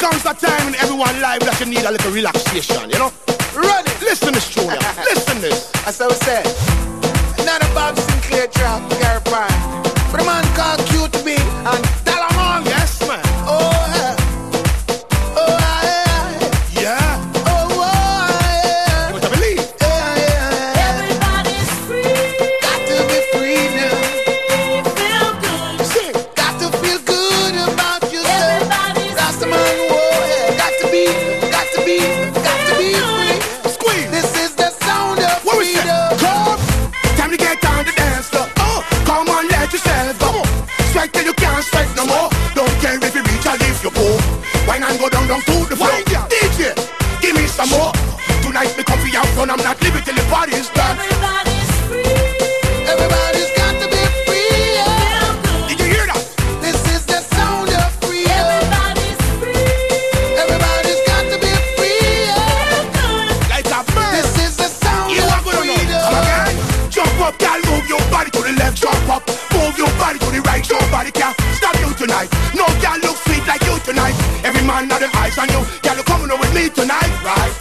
comes a time in everyone's life that you need a little relaxation, you know? Run it! Listen to this tune, listen this. That's how it said. Not a Bob Sinclair track, Gary Prime. But a man called QTB and Dalamon. Yes, man. Oh, yeah. Oh, yeah. Yeah. Oh, yeah. You must believe. Yeah. Everybody's free. Got to be free now. Feel good. Sing. Got to feel good about yourself. Everybody's That's the man, whoa, yeah. Got to be free. Squeeze. This is the sound of What we say? freedom. Come. Time to get down to dance floor. Come on, let yourself go. Sweat till you can't sweat no more. Don't care if you reach or if you go. Why not go down to the floor? DJ, give me some more. Tonight me comfy out front. I'm not leaving till the party's done. Everybody's free. Everybody's got to be free. Yeah. Feel good. Did you hear that? This is the sound of freedom. Everybody's free. Everybody's got to be free. Yeah. Feel good. Like a bird. This is the sound You of are gonna know. freedom. Come again. Jump up, girl, move your body to the left. Jump up, move your body to the right. Nobody can stop you tonight. No girl look sweet like you tonight. Every man got them eyes on you. Girl, you coming on with me tonight, right?